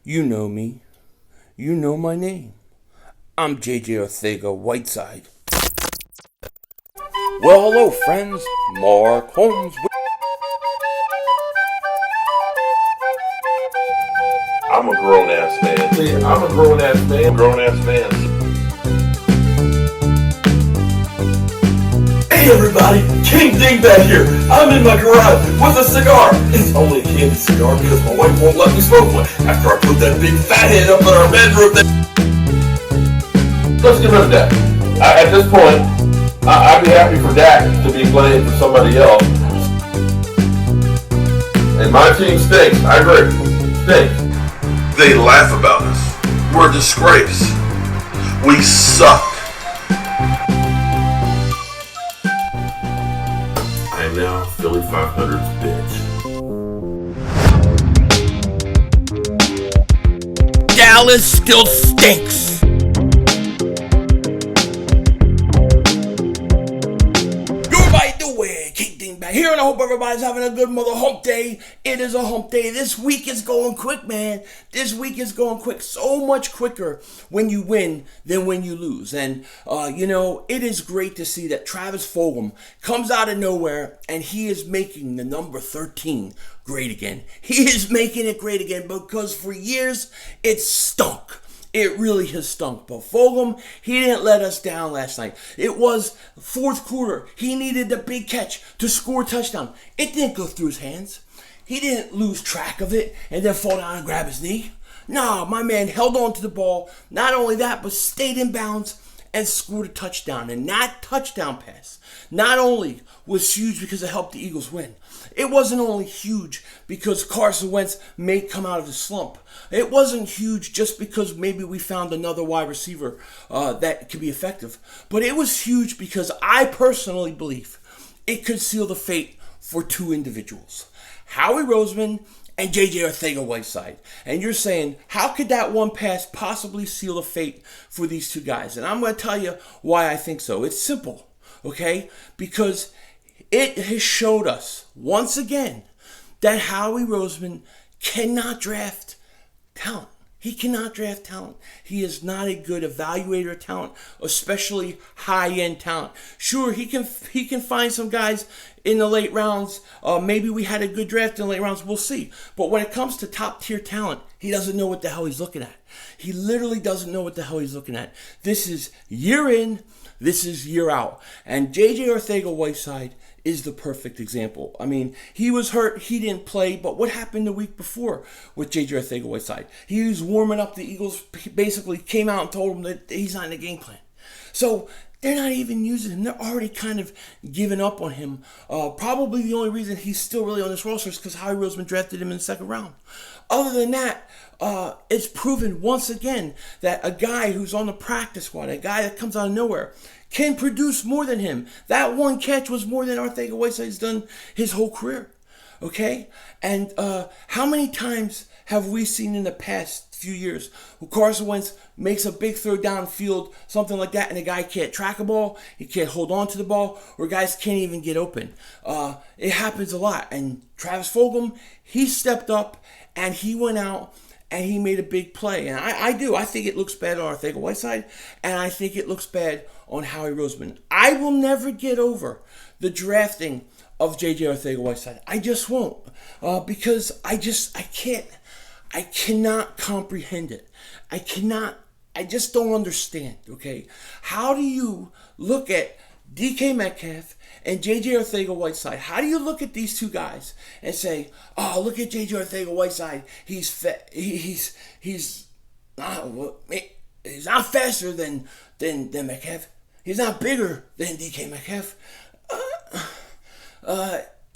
You know me. You know my name. I'm JJ Ortega-Whiteside. Well, hello, friends. Mark Holmes. I'm a grown ass man. See, I'm a grown ass man. Grown ass man. Hey everybody, King Dingbat here. I'm in my garage with a cigar. It's only a candy cigar because my wife won't let me smoke one after I put that big fat head up in our bedroom. Let's get rid of Dak. At this point, I'd be happy for Dak to be playing for somebody else. And my team stinks. I agree. Stinks. They laugh about us. We're a disgrace. We suck. I am now Philly 500's bitch. Dallas still stinks. Everybody doing? King Dingbat here, and I hope everybody's having a good mother hump day. It is a hump day. This week is going quick, man. This week is going quick. So much quicker when you win than when you lose. And, it is great to see that Travis Fulgham comes out of nowhere and he is making the number 13 great again. He is making it great again because for years it stunk. It really has stunk. But Fulgham, he didn't let us down last night. It was fourth quarter. He needed the big catch to score a touchdown. It didn't go through his hands. He didn't lose track of it and then fall down and grab his knee. No, my man held on to the ball. Not only that, but stayed in bounds and scored a touchdown. And that touchdown pass not only was huge because it helped the Eagles win. It wasn't only huge because Carson Wentz may come out of the slump. It wasn't huge just because maybe we found another wide receiver that could be effective. But it was huge because I personally believe it could seal the fate for two individuals. Howie Roseman and JJ Ortega-Whiteside. And you're saying, how could that one pass possibly seal the fate for these two guys? And I'm going to tell you why I think so. It's simple, okay? Because it has showed us, once again, that Howie Roseman cannot draft talent. He cannot draft talent. He is not a good evaluator of talent, especially high-end talent. Sure, he can find some guys in the late rounds. Maybe we had a good draft in the late rounds. We'll see. But when it comes to top-tier talent, he doesn't know what the hell he's looking at. He literally doesn't know what the hell he's looking at. This is year in. This is year out. And JJ Ortega-Whiteside is the perfect example. I mean, he was hurt, he didn't play, but what happened the week before with JJ Ortega-Whiteside? He was warming up. The Eagles basically came out and told him that he's not in the game plan. So they're not even using him. They're already kind of giving up on him. Probably the only reason he's still really on this roster is because Howie Roseman drafted him in the second round. Other than that, it's proven once again that a guy who's on the practice squad, a guy that comes out of nowhere, can produce more than him. That one catch was more than Ortega-Whiteside's done his whole career. Okay? And how many times have we seen in the past few years where Carson Wentz makes a big throw downfield, something like that, and the guy can't track a ball, he can't hold on to the ball, or guys can't even get open? It happens a lot. And Travis Fulgham, he stepped up and he went out and he made a big play. And I think it looks bad on Ortega-Whiteside, and I think it looks bad on Howie Roseman. I will never get over the drafting of JJ Ortega-Whiteside. I just won't. Because I cannot comprehend it. I just don't understand, okay? How do you look at DK Metcalf and JJ Ortega-Whiteside? How do you look at these two guys and say, oh, look at JJ Ortega-Whiteside. He's not faster than Metcalf. He's not bigger than DK Metcalf.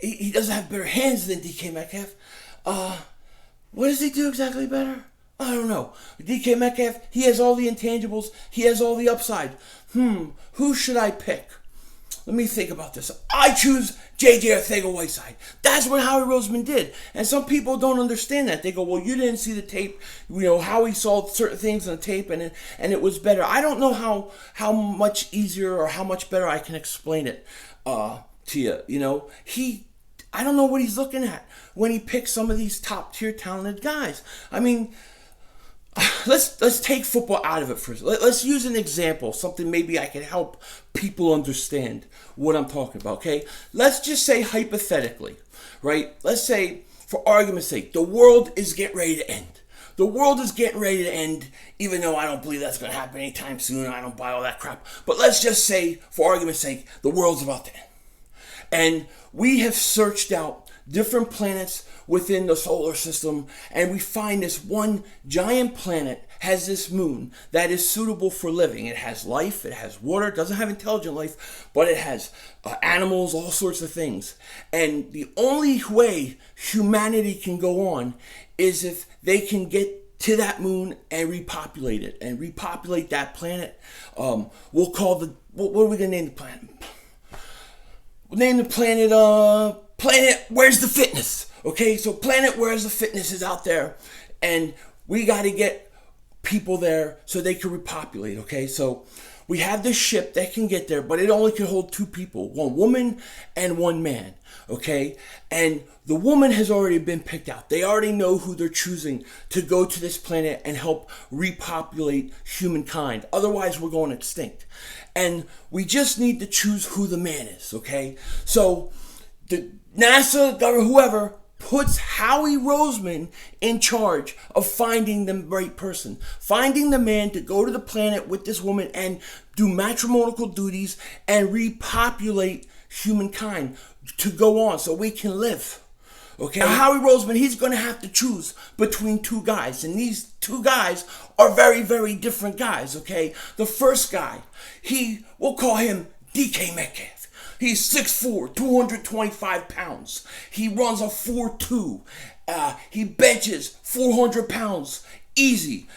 He doesn't have better hands than DK Metcalf. What does he do exactly better? I don't know. DK Metcalf, he has all the intangibles. He has all the upside. Who should I pick? Let me think about this. I choose JJ Ortega-Whiteside. That's what Howie Roseman did. And some people don't understand that. They go, well, you didn't see the tape. Howie saw certain things on the tape and it was better. I don't know how much easier or how much better I can explain it to you. I don't know what he's looking at when he picks some of these top-tier talented guys. I mean, let's take football out of it first. Let's use an example, something maybe I can help people understand what I'm talking about, okay? Let's just say hypothetically, right? Let's say, for argument's sake, the world is getting ready to end. The world is getting ready to end, even though I don't believe that's going to happen anytime soon. I don't buy all that crap. But let's just say, for argument's sake, the world's about to end. And we have searched out different planets within the solar system, and we find this one giant planet has this moon that is suitable for living. It has life, it has water, it doesn't have intelligent life, but it has animals, all sorts of things. And the only way humanity can go on is if they can get to that moon and repopulate it, and repopulate that planet. We'll call what are we gonna name the planet? We'll name the planet Planet Where's the Fitness. Okay, so Planet Where's the Fitness is out there, and we got to get people there so they can repopulate. Okay, so we have this ship that can get there, but it only can hold 2 people, 1 woman and 1 man. Okay, and the woman has already been picked out. They already know who they're choosing to go to this planet and help repopulate humankind. Otherwise, we're going extinct. And we just need to choose who the man is. Okay, so the NASA, government, whoever, puts Howie Roseman in charge of finding the right person, finding the man to go to the planet with this woman and do matrimonial duties and repopulate humankind to go on so we can live. Okay, now, Howie Roseman, he's going to have to choose between 2 guys, and these 2 guys are very, very different guys. Okay, the first guy, we'll call him DK Metcalf. He's 6'4", 225 pounds. He runs a 4.2. He benches 400 pounds. Easy.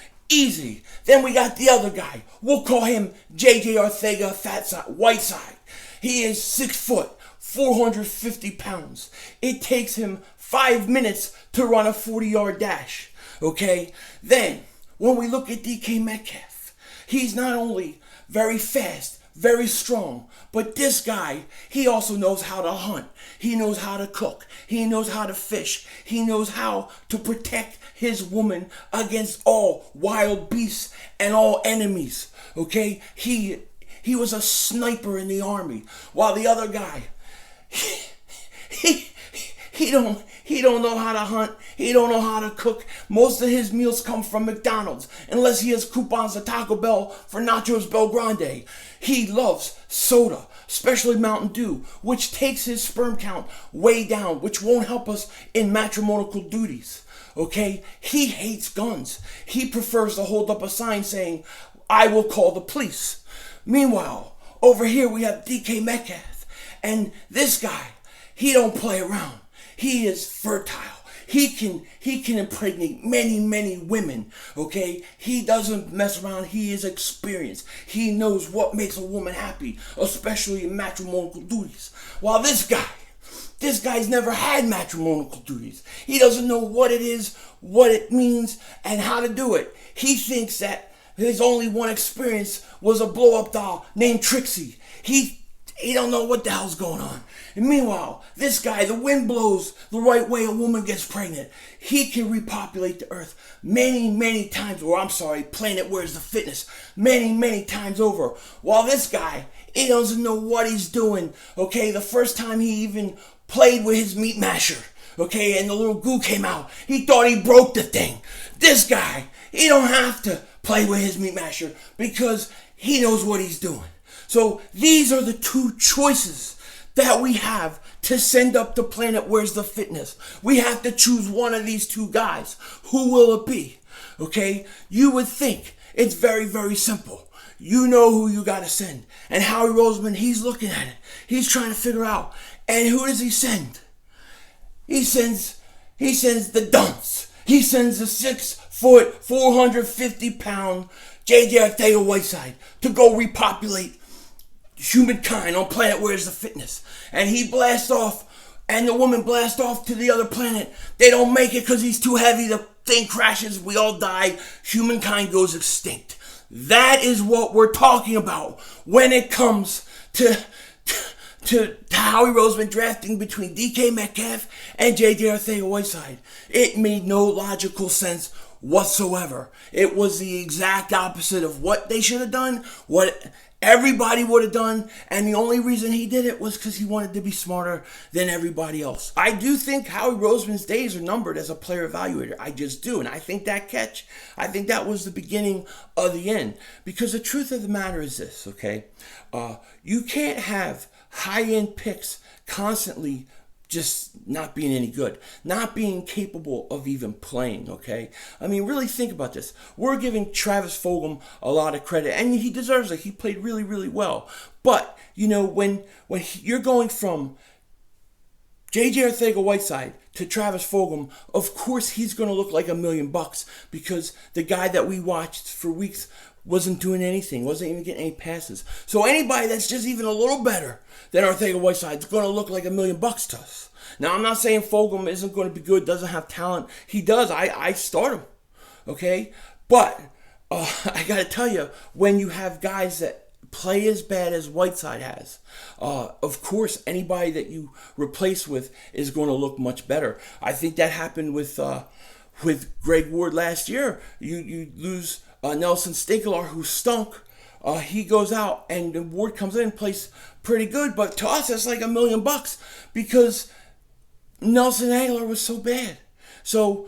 Then we got the other guy. We'll call him JJ Arcega Whiteside. He is 6 foot, 450 pounds. It takes him 5 minutes to run a 40-yard dash. Okay? Then, when we look at DK Metcalf, he's not only very fast, very strong, but this guy, he also knows how to hunt. He knows how to cook. He knows how to fish. He knows how to protect his woman against all wild beasts and all enemies. Okay? He was a sniper in the army, while the other guy, he don't know how to hunt. He don't know how to cook. Most of his meals come from McDonald's, unless he has coupons at Taco Bell for Nachos Bel Grande. He loves soda, especially Mountain Dew, which takes his sperm count way down, which won't help us in matrimonial duties. Okay? He hates guns. He prefers to hold up a sign saying, "I will call the police." Meanwhile, over here we have DK Metcalf, and this guy, he don't play around. He is fertile. He can impregnate many women, okay? He doesn't mess around. He is experienced. He knows what makes a woman happy, especially in matrimonial duties. While this guy's never had matrimonial duties. He doesn't know what it is, what it means, and how to do it. He thinks that his only one experience was a blow-up doll named Trixie. He don't know what the hell's going on. And meanwhile, this guy, the wind blows the right way, a woman gets pregnant. He can repopulate the earth many times, Planet Where's the Fitness, many times over. While this guy, he doesn't know what he's doing. Okay, the first time he even played with his meat masher, okay, and the little goo came out, he thought he broke the thing. This guy, he don't have to play with his meat masher because he knows what he's doing. So these are the 2 choices that we have to send up to Planet Where's the Fitness. We have to choose one of these 2 guys. Who will it be? Okay? You would think it's very, very simple. You know who you got to send. And Howie Roseman, he's looking at it. He's trying to figure out. And who does he send? He sends the dunce. He sends the 6 foot, 450 pound JJ Arcega Whiteside to go repopulate humankind on Planet Where's the Fitness. And he blasts off, and the woman blasts off to the other planet. They don't make it because he's too heavy. The thing crashes. We all die. Humankind goes extinct. That is what we're talking about when it comes to Howie Roseman drafting between DK Metcalf and JJ Arcega Whiteside. It made no logical sense whatsoever. It was the exact opposite of what they should have done, what everybody would have done, and the only reason he did it was because he wanted to be smarter than everybody else. I do think Howie Roseman's days are numbered as a player evaluator. I just do, and I think that was the beginning of the end. Because the truth of the matter is this, okay? You can't have high-end picks constantly just not being any good, not being capable of even playing, okay? I mean, really think about this. We're giving Travis Fulgham a lot of credit, and he deserves it. He played really, really well. But, when you're going from J.J. Arcega-Whiteside to Travis Fulgham, of course he's going to look like $1 million because the guy that we watched for weeks wasn't doing anything, wasn't even getting any passes. So anybody that's just even a little better than Arcega-Whiteside is going to look like $1 million to us. Now, I'm not saying Fulgham isn't going to be good, doesn't have talent. He does. I start him, okay? But I got to tell you, when you have guys that play as bad as Whiteside has, of course, anybody that you replace with is going to look much better. I think that happened with Greg Ward last year. You lose Nelson Stinkler, who stunk. He goes out, and Ward comes in and plays pretty good. But to us, that's like $1 million because Nelson Agholor was so bad. So,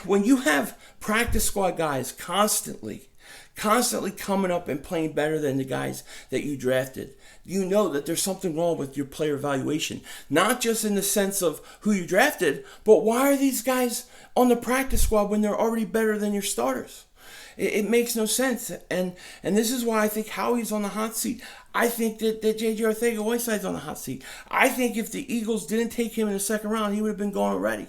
when you have practice squad guys constantly coming up and playing better than the guys that you drafted, you know that there's something wrong with your player evaluation. Not just in the sense of who you drafted, but why are these guys on the practice squad when they're already better than your starters? It makes no sense. And this is why I think Howie's on the hot seat. I think that J.J. Arcega-Whiteside's on the hot seat. I think if the Eagles didn't take him in the second round, he would have been gone already.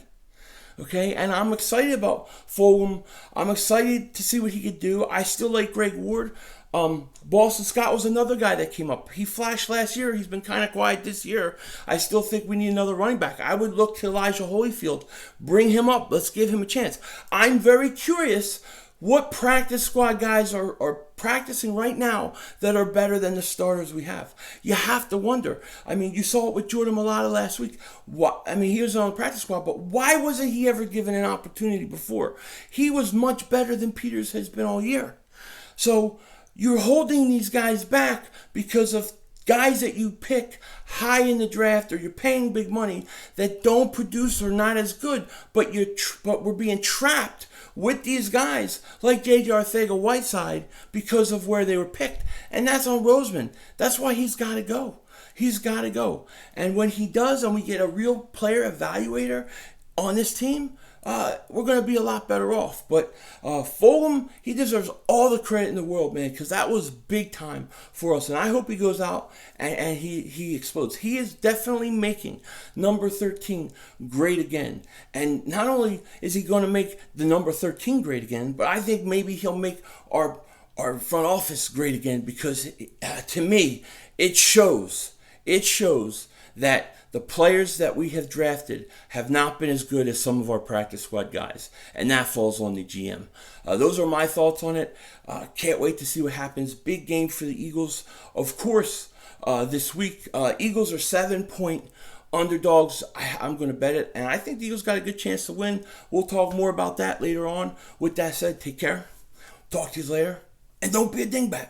Okay, and I'm excited about Fulgham. I'm excited to see what he could do. I still like Greg Ward. Boston Scott was another guy that came up. He flashed last year. He's been kind of quiet this year. I still think we need another running back. I would look to Elijah Holyfield. Bring him up. Let's give him a chance. I'm very curious what practice squad guys are practicing right now that are better than the starters we have. You have to wonder. I mean, you saw it with Jordan Mailata last week. He was on the practice squad, but why wasn't he ever given an opportunity before? He was much better than Peters has been all year. So you're holding these guys back because of guys that you pick high in the draft, or you're paying big money that don't produce or not as good, but we're being trapped with these guys like J.J. Arcega-Whiteside because of where they were picked. And that's on Roseman. That's why he's got to go. He's got to go. And when he does, and we get a real player evaluator on this team, we're going to be a lot better off. But Fulgham, he deserves all the credit in the world, man, because that was big time for us. And I hope he goes out and he explodes. He is definitely making number 13 great again. And not only is he going to make the number 13 great again, but I think maybe he'll make our front office great again, because to me, it shows that the players that we have drafted have not been as good as some of our practice squad guys, and that falls on the GM. Those are my thoughts on it. Can't wait to see what happens. Big game for the Eagles. Of course, this week, Eagles are 7-point underdogs. I'm going to bet it, and I think the Eagles got a good chance to win. We'll talk more about that later on. With that said, take care. Talk to you later, and don't be a dingbat.